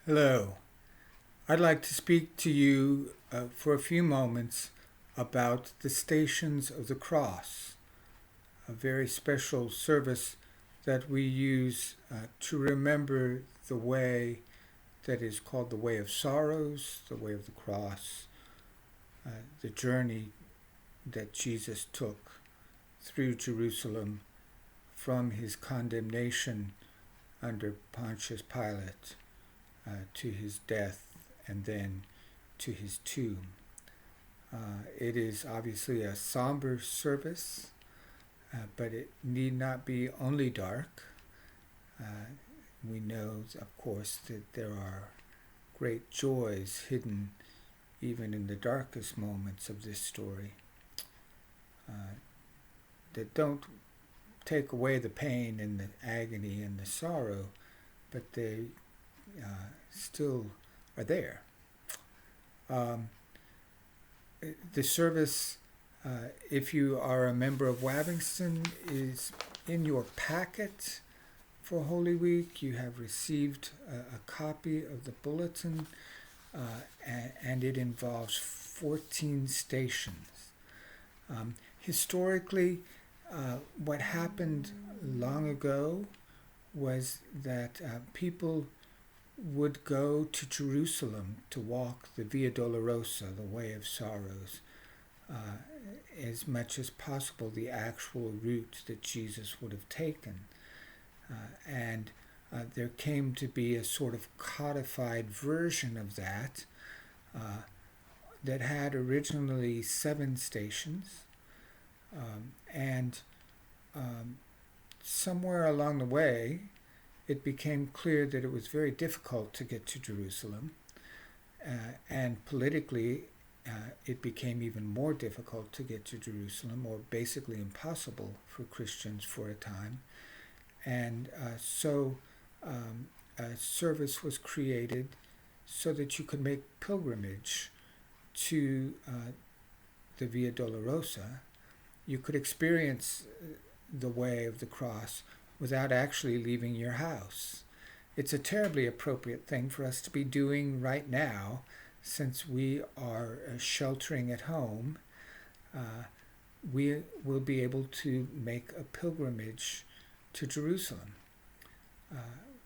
Hello. I'd like to speak to you for a few moments about the Stations of the Cross, a very special service that we use to remember the way that is called the Way of Sorrows, the Way of the Cross, the journey that Jesus took through Jerusalem from his condemnation under Pontius Pilate to his death and then to his tomb. It is obviously a somber service, but it need not be only dark. We know, of course, that there are great joys hidden even in the darkest moments of this story that don't take away the pain and the agony and the sorrow, but they still are there. The service, if you are a member of Wavingston, is in your packet for Holy Week. You have received a copy of the bulletin, and it involves 14 stations. Historically, what happened long ago was that people would go to Jerusalem to walk the Via Dolorosa, the Way of Sorrows, as much as possible the actual route that Jesus would have taken. And there came to be a sort of codified version of that that had originally 7 stations, and somewhere along the way it became clear that it was very difficult to get to Jerusalem, and politically it became even more difficult to get to Jerusalem, or basically impossible for Christians for a time. And so a service was created so that you could make pilgrimage to the Via Dolorosa. You could experience the way of the cross without actually leaving your house. It's a terribly appropriate thing for us to be doing right now, since we are sheltering at home. We will be able to make a pilgrimage to Jerusalem,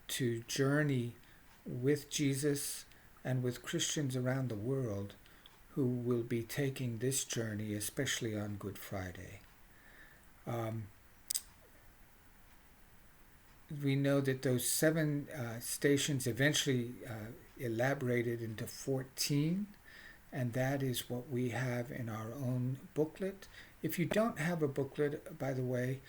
to journey with Jesus and with Christians around the world who will be taking this journey, especially on Good Friday. We know that those 7 stations eventually elaborated into 14, and that is what we have in our own booklet. If you don't have a booklet, by the way,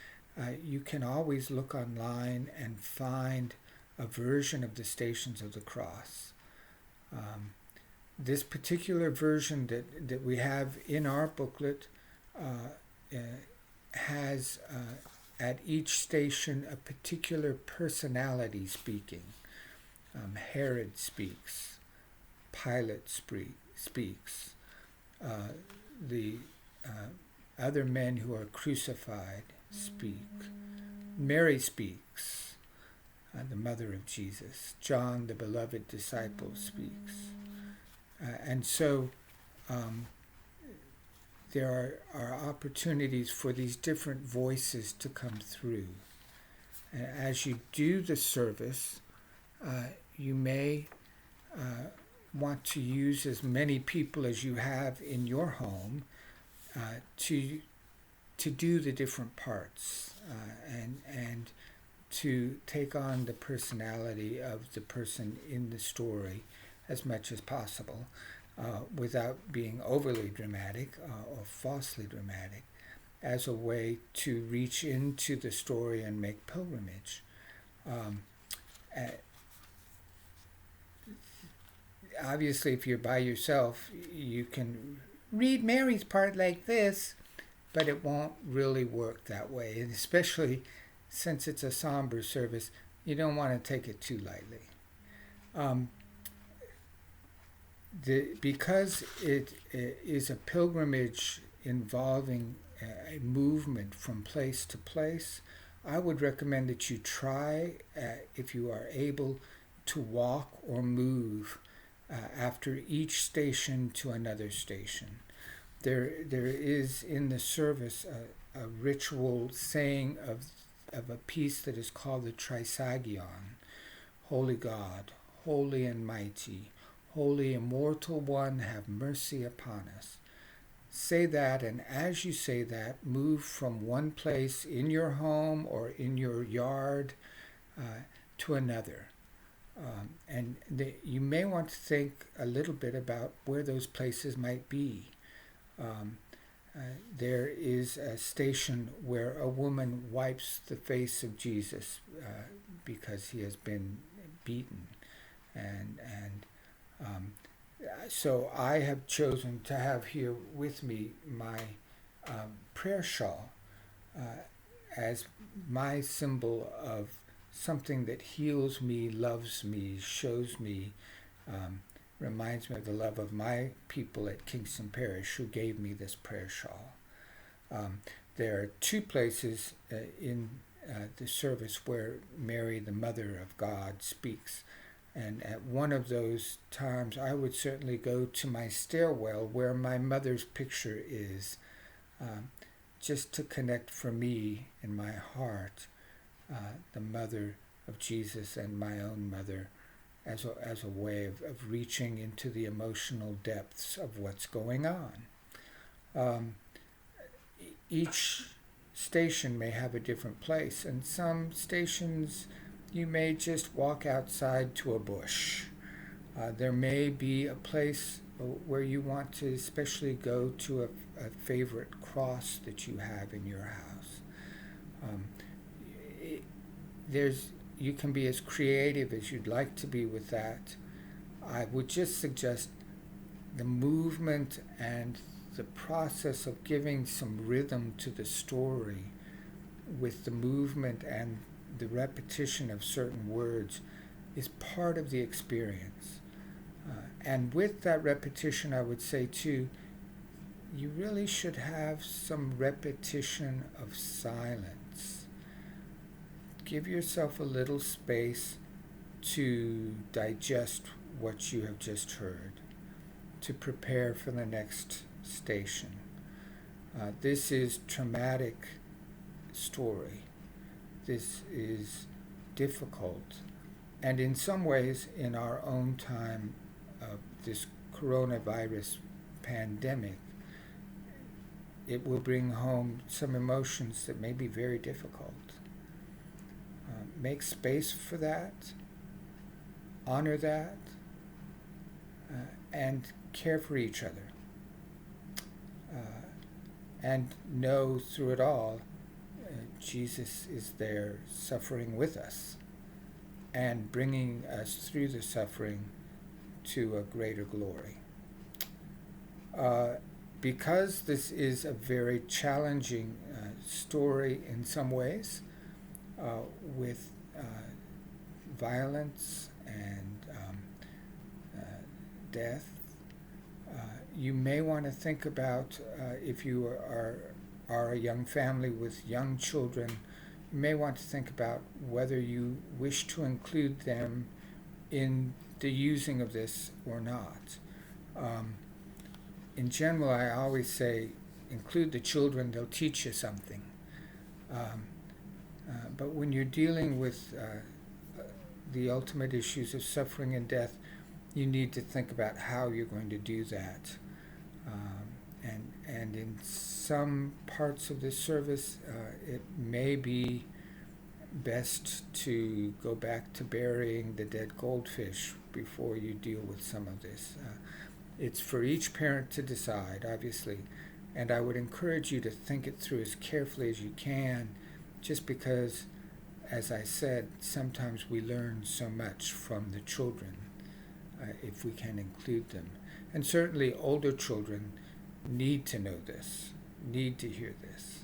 you can always look online and find a version of the Stations of the Cross. This particular version that we have in our booklet has at each station a particular personality speaking. Herod speaks, Pilate speaks, the other men who are crucified speak, Mary speaks, the mother of Jesus, John, the beloved disciple, speaks. And so there are opportunities for these different voices to come through. And as you do the service, you may want to use as many people as you have in your home to do the different parts and to take on the personality of the person in the story as much as possible, without being overly dramatic or falsely dramatic, as a way to reach into the story and make pilgrimage. Obviously, if you're by yourself, you can read Mary's part like this, but it won't really work that way. And especially since it's a somber service, you don't want to take it too lightly. Because it is a pilgrimage involving a movement from place to place, I would recommend that you try, if you are able, to walk or move after each station to another station. There is in the service a ritual saying of a piece that is called the Trisagion. Holy God, holy and mighty, holy immortal one, have mercy upon us. Say that, and as you say that, move from one place in your home or in your yard to another. You may want to think a little bit about where those places might be. There is a station where a woman wipes the face of Jesus because he has been beaten, and so I have chosen to have here with me my prayer shawl as my symbol of something that heals me, loves me, shows me, reminds me of the love of my people at Kingston Parish who gave me this prayer shawl. There are two places in the service where Mary, the Mother of God, speaks. And at one of those times, I would certainly go to my stairwell where my mother's picture is, just to connect for me in my heart, the mother of Jesus and my own mother, as a way of reaching into the emotional depths of what's going on. Each station may have a different place, and some stations you may just walk outside to a bush. There may be a place where you want to especially go to a favorite cross that you have in your house. You can be as creative as you'd like to be with that. I would just suggest the movement and the process of giving some rhythm to the story with the movement and the repetition of certain words is part of the experience. And with that repetition, I would say too, you really should have some repetition of silence. Give yourself a little space to digest what you have just heard, to prepare for the next station. This is traumatic story. This is difficult. And in some ways, in our own time of this coronavirus pandemic, it will bring home some emotions that may be very difficult. Make space for that, honor that, and care for each other. And know through it all, Jesus is there suffering with us and bringing us through the suffering to a greater glory. Because this is a very challenging story in some ways, with violence and death, you may want to think about, if you are a young family with young children, you may want to think about whether you wish to include them in the using of this or not. In general, I always say, include the children, they'll teach you something. But when you're dealing with the ultimate issues of suffering and death, you need to think about how you're going to do that. And in some parts of this service, it may be best to go back to burying the dead goldfish before you deal with some of this. It's for each parent to decide, obviously, and I would encourage you to think it through as carefully as you can, just because, as I said, sometimes we learn so much from the children if we can include them. And certainly older children need to know this, need to hear this.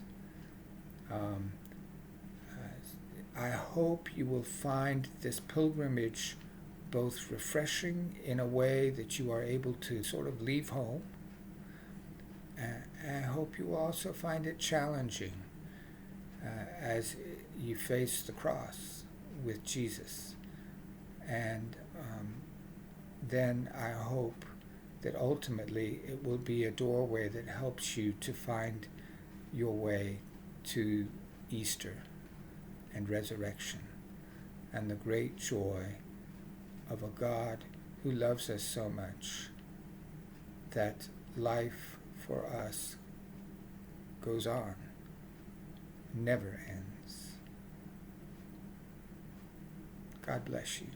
I hope you will find this pilgrimage both refreshing in a way that you are able to sort of leave home. I hope you will also find it challenging as you face the cross with Jesus. And then I hope that ultimately it will be a doorway that helps you to find your way to Easter and resurrection and the great joy of a God who loves us so much that life for us goes on, never ends. God bless you.